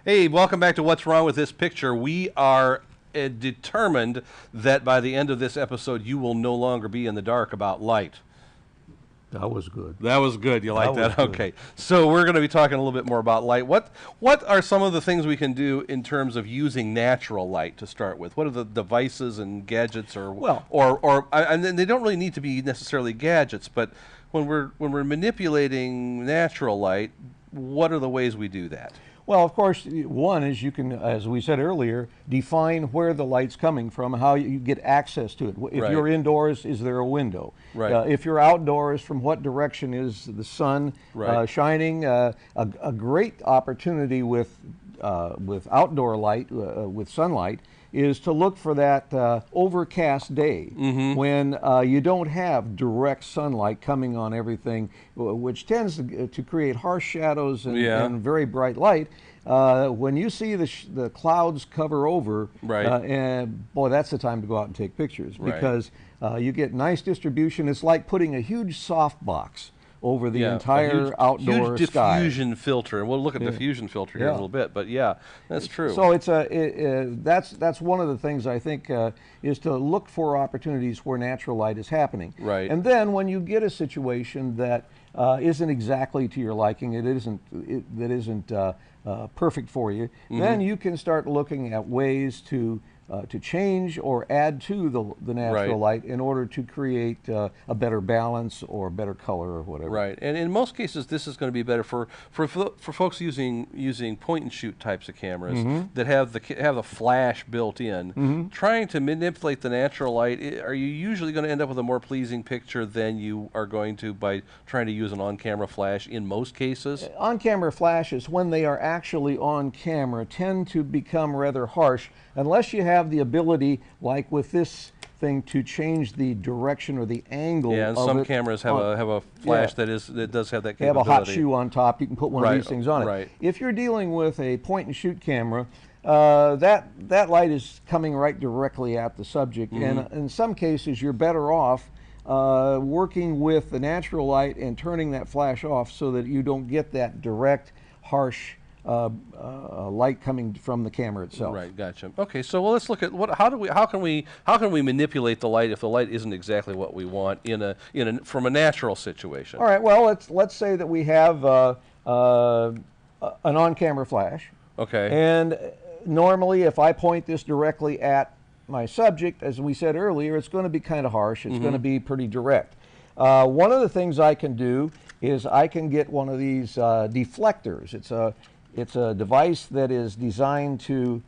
Hey, welcome back to What's Wrong with This Picture. We are determined that by the end of this episode, you will no longer be in the dark about light. That was good. That was good. You like that? That was Okay. So we're going to be talking a little bit more about light. What are some of the things we can do in terms of using natural light to start with? What are the devices and gadgets, and they don't really need to be necessarily gadgets, but when we're manipulating natural light, what are the ways we do that? Well, of course, one is you can, as we said earlier, define where the light's coming from, how you get access to it. If Right. you're indoors, is there a window? Right. If you're outdoors, from what direction is the sun Right. shining? A great opportunity with outdoor light, with sunlight, is to look for that overcast day when you don't have direct sunlight coming on everything, which tends to create harsh shadows and very bright light. When you see the clouds cover over, and boy, that's the time to go out and take pictures, because you get nice distribution. It's like putting a huge soft box over the entire outdoor huge sky. diffusion filter, and we'll look at diffusion filter here in a little bit. But yeah, that's true. So it's that's one of the things I think is to look for opportunities where natural light is happening. Right. And then when you get a situation that isn't exactly to your liking, that isn't perfect for you, then you can start looking at ways to change or add to the natural light in order to create a better balance or better color or whatever. Right, and in most cases, this is going to be better for folks using point and shoot types of cameras that have the flash built in. Trying to manipulate the natural light, are you usually going to end up with a more pleasing picture than you are going to by trying to use an on-camera flash in most cases? On-camera flashes, when they are actually on camera, tend to become rather harsh unless you have the ability, like with this thing, to change the direction or the angle. Yeah, and of some it cameras have a flash that does have that capability. They have a hot shoe on top. You can put one of these things on it. Right. If you're dealing with a point and shoot camera, that light is coming right directly at the subject, and in some cases you're better off working with the natural light and turning that flash off so that you don't get that direct, harsh light coming from the camera itself. Right, gotcha. Okay, so let's look at how can we manipulate the light if the light isn't exactly what we want from a natural situation. All right. Well, let's say that we have an on-camera flash. Okay. And normally, if I point this directly at my subject, as we said earlier, it's going to be kind of harsh. It's going to be pretty direct. One of the things I can do is I can get one of these deflectors. It's a device that is designed to...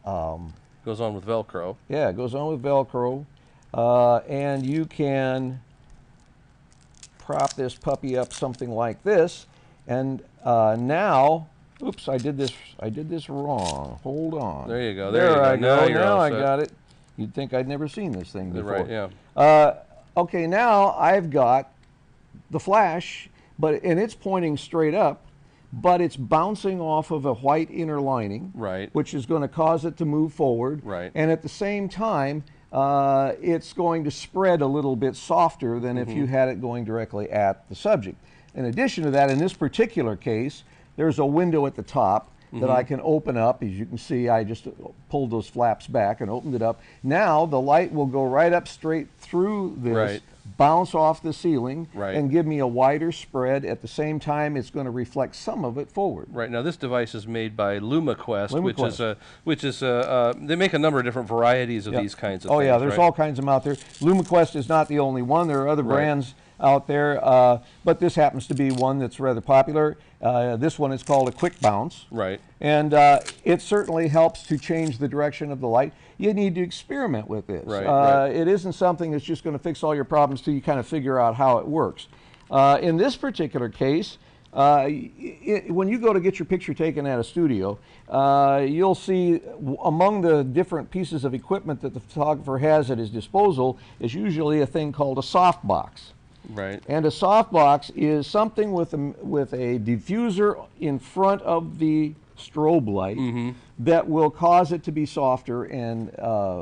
goes on with Velcro. Yeah, it goes on with Velcro. And you can prop this puppy up something like this. And now, oops, I did this wrong. Hold on. There you go. There I go. Now I set. got it. You'd think I'd never seen this thing before. Right, yeah. Okay, now I've got the flash, and it's pointing straight up, but it's bouncing off of a white inner lining, which is going to cause it to move forward. Right. And at the same time, it's going to spread a little bit softer than if you had it going directly at the subject. In addition to that, in this particular case, there's a window at the top that I can open up. As you can see, I just pulled those flaps back and opened it up. Now the light will go right up straight through this, bounce off the ceiling, and give me a wider spread. At the same time, it's going to reflect some of it forward. Right. Now this device is made by LumaQuest, which is they make a number of different varieties of these kinds of things. Oh yeah, there's all kinds of them out there. LumaQuest is not the only one. There are other brands out there, but this happens to be one that's rather popular. This one is called a quick bounce. Right. And it certainly helps to change the direction of the light. You need to experiment with this. It isn't something that's just going to fix all your problems till you kind of figure out how it works. In this particular case, when you go to get your picture taken at a studio, you'll see among the different pieces of equipment that the photographer has at his disposal is usually a thing called a softbox. Right. And a softbox is something with a diffuser in front of the strobe light that will cause it to be softer and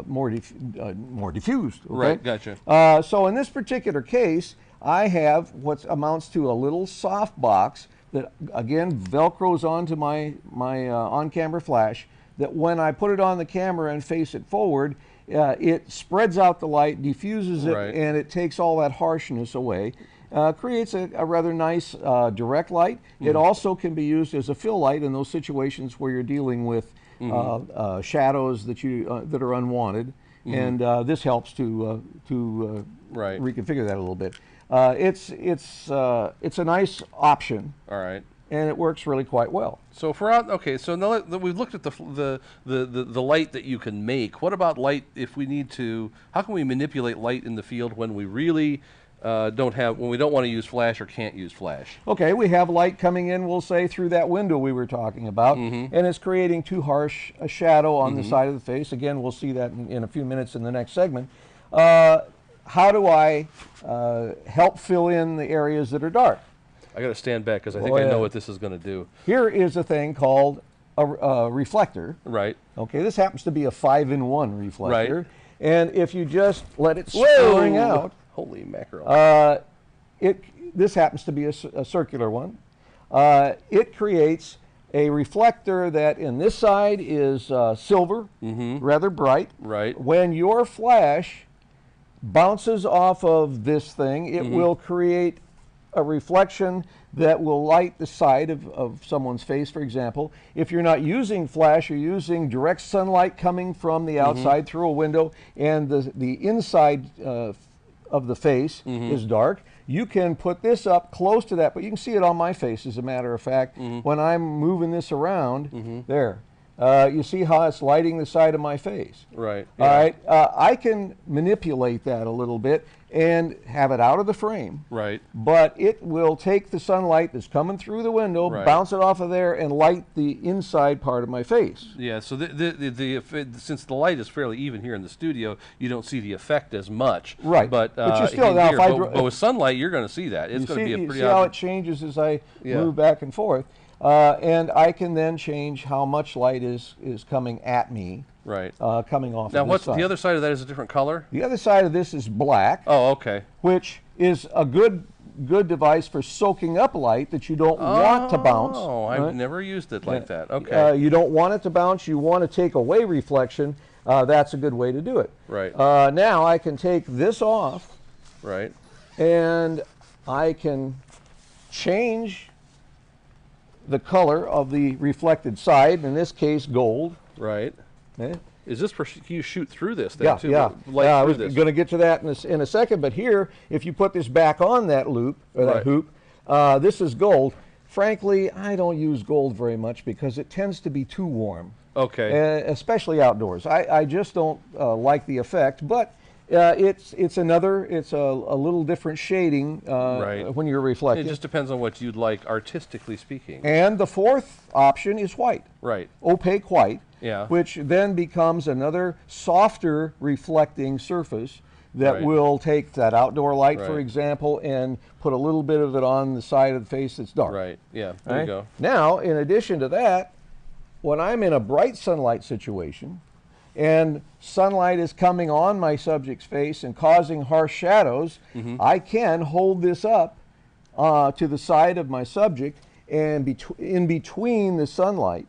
more diffused. Okay? Right, gotcha. So in this particular case, I have what amounts to a little soft box that again velcros onto my on-camera flash, that when I put it on the camera and face it forward, it spreads out the light, diffuses it, and it takes all that harshness away. Creates a rather nice direct light. It also can be used as a fill light in those situations where you're dealing with shadows that are unwanted, and this helps to reconfigure that a little bit. It's a nice option. All right. And it works really quite well. So if we're out, okay. So now that we've looked at the light that you can make, what about light if we need to? How can we manipulate light in the field when we really when we don't want to use flash or can't use flash? Okay, we have light coming in, we'll say, through that window we were talking about, and it's creating too harsh a shadow on the side of the face. Again, we'll see that in a few minutes in the next segment. How do I help fill in the areas that are dark? I got to stand back because I think I know what this is going to do. Here is a thing called a reflector. Right. Okay, this happens to be a 5-in-1 reflector. Right. And if you just let it spring out. Holy mackerel. This happens to be a circular one. It creates a reflector that in this side is silver, rather bright. Right. When your flash bounces off of this thing, it will create a reflection that will light the side of someone's face, for example. If you're not using flash, you're using direct sunlight coming from the outside through a window, and the inside of the face is dark. You can put this up close to that, but you can see it on my face, as a matter of fact. When I'm moving this around, there. You see how it's lighting the side of my face. Right. All right. I can manipulate that a little bit and have it out of the frame. Right. But it will take the sunlight that's coming through the window, bounce it off of there, and light the inside part of my face. Yeah. So since the light is fairly even here in the studio, you don't see the effect as much. Right. But you still now, but with sunlight, you're going to see that. It's going to be a pretty. You see how it changes as I move back and forth. And I can then change how much light is coming at me, coming off now, of this side. The other side of that is a different color? The other side of this is black. Oh, okay. Which is a good device for soaking up light that you don't want to bounce. Oh, I've never used it like that. Okay. You don't want it to bounce. You want to take away reflection. That's a good way to do it. Right. Now I can take this off. Right. And I can change the color of the reflected side, in this case gold. Right. Okay. Is this for you shoot through this thing too? Yeah. I was going to get to that in a second, but here, if you put this back on that loop, or that hoop, this is gold. Frankly, I don't use gold very much because it tends to be too warm. Okay. Especially outdoors. I just don't like the effect, but it's a little different shading when you're reflecting. It just depends on what you'd like, artistically speaking. And the fourth option is white. Right. Opaque white. Yeah. Which then becomes another softer reflecting surface that will take that outdoor light, for example, and put a little bit of it on the side of the face that's dark. Right. Yeah. There you go. Now, in addition to that, when I'm in a bright sunlight situation, and sunlight is coming on my subject's face and causing harsh shadows, I can hold this up to the side of my subject and in between the sunlight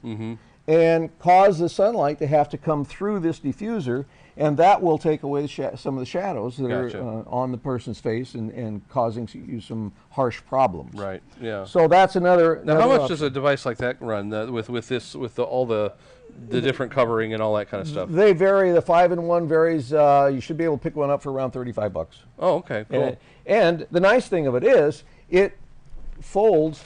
and cause the sunlight to have to come through this diffuser, and that will take away some of the shadows that are on the person's face and causing you some harsh problems. Right. Yeah. So that's another. Now, how much does a device like that run with all the different covering and all that kind of stuff? They vary. The 5-in-1 varies. You should be able to pick one up for around $35. Oh, okay, cool. And the nice thing of it is, it folds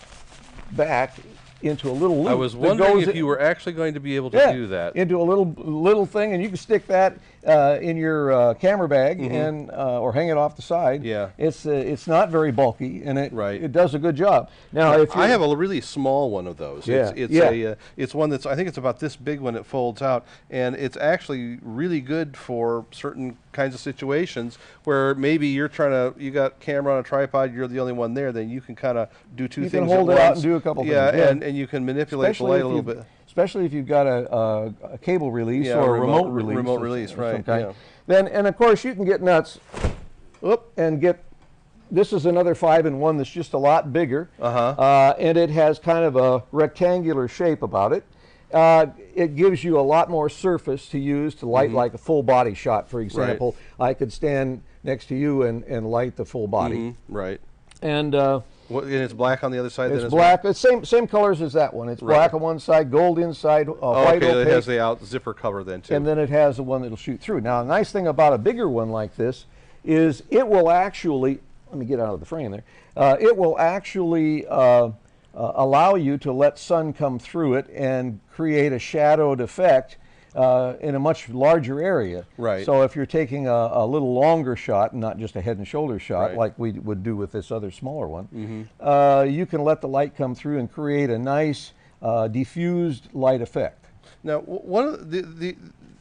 back into a little loop. I was wondering if you were actually going to be able to do that. Into a little thing, and you can stick that in your camera bag and or hang it off the side. Yeah. It's not very bulky, and it does a good job. Now, if I have a really small one of those. It's one that's, I think it's about this big when it folds out, and it's actually really good for certain kinds of situations where maybe you got camera on a tripod, you're the only one there, then you can kind of do two things at once. You can hold it out and do a couple things. Yeah, and you can manipulate the light a little bit. Especially if you've got a cable release or a remote release. Remote release, right. Then, and of course, you can get nuts and get This is another 5-in-1 that's just a lot bigger, and it has kind of a rectangular shape about it. It gives you a lot more surface to use to light like a full body shot, for example. I could stand next to you and light the full body. Right. And and it's black on the other side. It's black. It's same colors as that one. It's black on one side, gold inside, white opaque. It has the zipper cover then too. And then it has the one that'll shoot through. Now, the nice thing about a bigger one like this is it will actually, let me get out of the frame there, it will actually allow you to let sun come through it and create a shadowed effect in a much larger area. Right. So if you're taking a little longer shot, not just a head and shoulder shot like we would do with this other smaller one, you can let the light come through and create a nice diffused light effect. Now, one of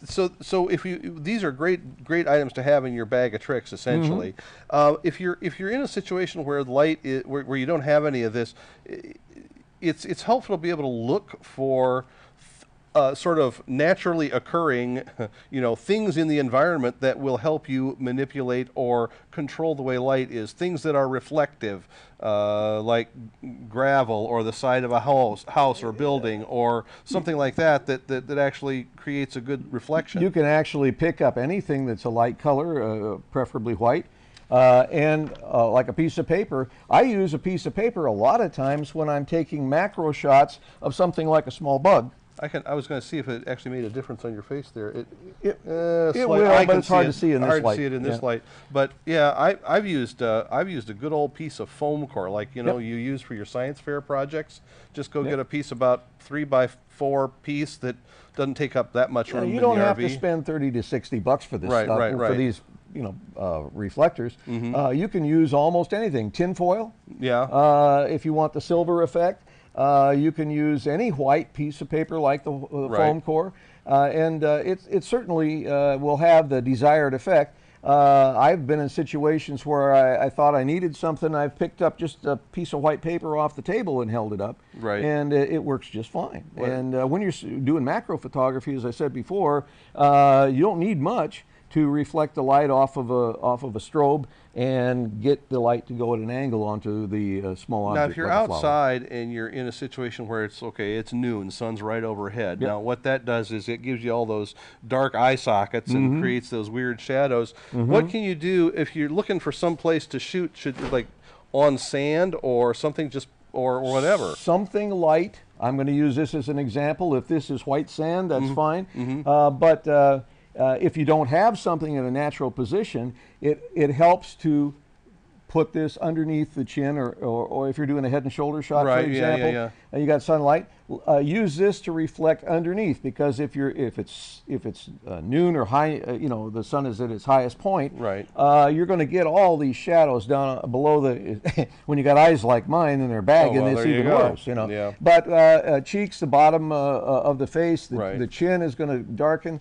so if these are great items to have in your bag of tricks, essentially. If you're in a situation where light where you don't have any of this, it's helpful to be able to look for sort of naturally occurring, things in the environment that will help you manipulate or control the way light is. Things that are reflective, like gravel or the side of a house or building or something like that actually creates a good reflection. You can actually pick up anything that's a light color, preferably white. And like a piece of paper, I use a piece of paper a lot of times when I'm taking macro shots of something like a small bug. I was going to see if it actually made a difference on your face there. It will, but it's hard to see in this light. Hard to see it in this light. But yeah, I've used a good old piece of foam core, like you use for your science fair projects. Just go get a piece about 3x4 piece that doesn't take up that much room. You don't have to spend $30 to $60 for this stuff. For these reflectors. You can use almost anything. Tin foil. Yeah. If you want the silver effect. You can use any white piece of paper like the foam core, and it certainly will have the desired effect. I've been in situations where I thought I needed something. I've picked up just a piece of white paper off the table and held it up, and it works just fine. And when you're doing macro photography, as I said before, you don't need much to reflect the light off of a strobe and get the light to go at an angle onto the small object. Now, if you're outside and you're in a situation where it's noon, sun's right overhead. Now, what that does is it gives you all those dark eye sockets and creates those weird shadows. What can you do if you're looking for some place to shoot? Should like on sand or something, just or whatever? Something light. I'm going to use this as an example. If this is white sand, that's fine. But if you don't have something in a natural position, it helps to put this underneath the chin, or if you're doing a head and shoulder shot, for example, and you got sunlight, use this to reflect underneath, because if it's noon or high, the sun is at its highest point, you're going to get all these shadows down below the when you got eyes like mine and they're bagging, it's even worse, But cheeks, the bottom of the face, the chin is going to darken.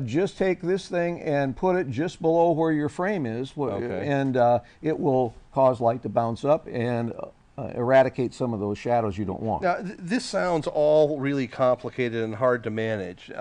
Just take this thing and put it just below where your frame is, and it will cause light to bounce up and eradicate some of those shadows you don't want. Now, this sounds all really complicated and hard to manage.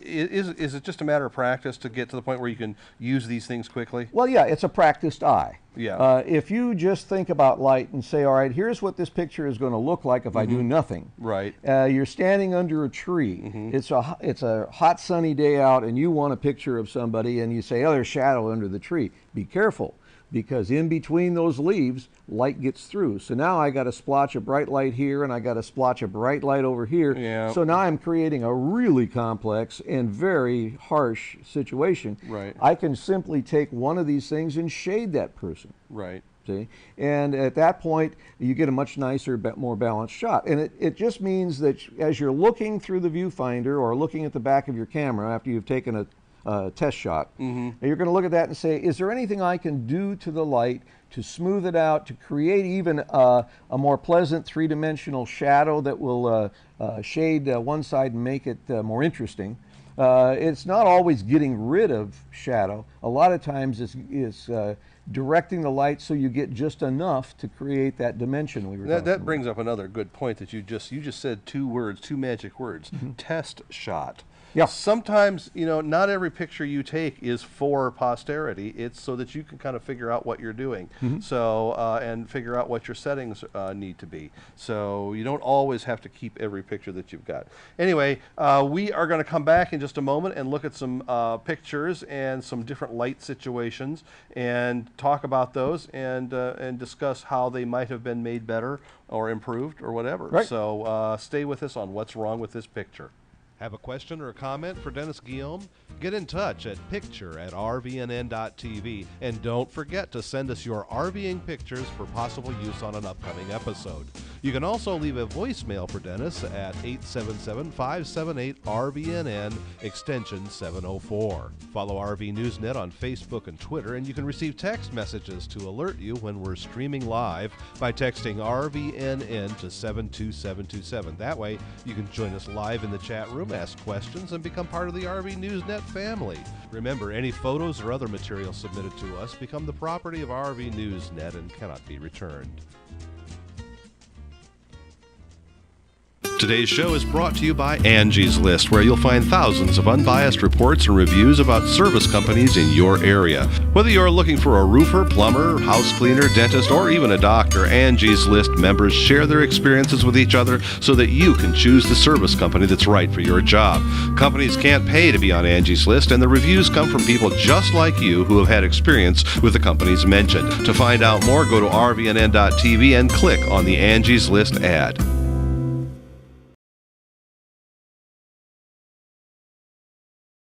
Is it just a matter of practice to get to the point where you can use these things quickly? Well, yeah, it's a practiced eye. Yeah. If you just think about light and say, all right, here's what this picture is going to look like if I do nothing. Right. You're standing under a tree. It's a hot sunny day out, and you want a picture of somebody, and you say, oh, there's shadow under the tree. Be careful, because in between those leaves, light gets through. So now I got a splotch of bright light here, and I got a splotch of bright light over here. Yeah. So now I'm creating a really complex and very harsh situation. Right. I can simply take one of these things and shade that person. Right. See? And at that point, you get a much nicer, more balanced shot. And it just means that as you're looking through the viewfinder or looking at the back of your camera after you've taken a test shot, and you're going to look at that and say, is there anything I can do to the light to smooth it out, to create even a more pleasant three-dimensional shadow that will shade one side and make it more interesting? It's not always getting rid of shadow. A lot of times it's directing the light so you get just enough to create that dimension we were talking about. That brings up another good point that you just said two magic words, test shot. Yeah. Sometimes, not every picture you take is for posterity. It's so that you can kind of figure out what you're doing. So, and figure out what your settings need to be. So you don't always have to keep every picture that you've got. Anyway, we are going to come back in just a moment and look at some pictures and some different light situations and talk about those and discuss how they might have been made better or improved or whatever. Right. So stay with us on What's Wrong with This Picture. Have a question or a comment for Dennis Guillaume? Get in touch at picture@rvnn.tv, and don't forget to send us your RVing pictures for possible use on an upcoming episode. You can also leave a voicemail for Dennis at 877-578-RVNN, extension 704. Follow RV Newsnet on Facebook and Twitter, and you can receive text messages to alert you when we're streaming live by texting RVNN to 72727. That way, you can join us live in the chat room, ask questions, and become part of the RV Newsnet family. Remember, any photos or other material submitted to us become the property of RV Newsnet and cannot be returned. Today's show is brought to you by Angie's List, where you'll find thousands of unbiased reports and reviews about service companies in your area. Whether you're looking for a roofer, plumber, house cleaner, dentist, or even a doctor, Angie's List members share their experiences with each other so that you can choose the service company that's right for your job. Companies can't pay to be on Angie's List, and the reviews come from people just like you who have had experience with the companies mentioned. To find out more, go to rvnn.tv and click on the Angie's List ad.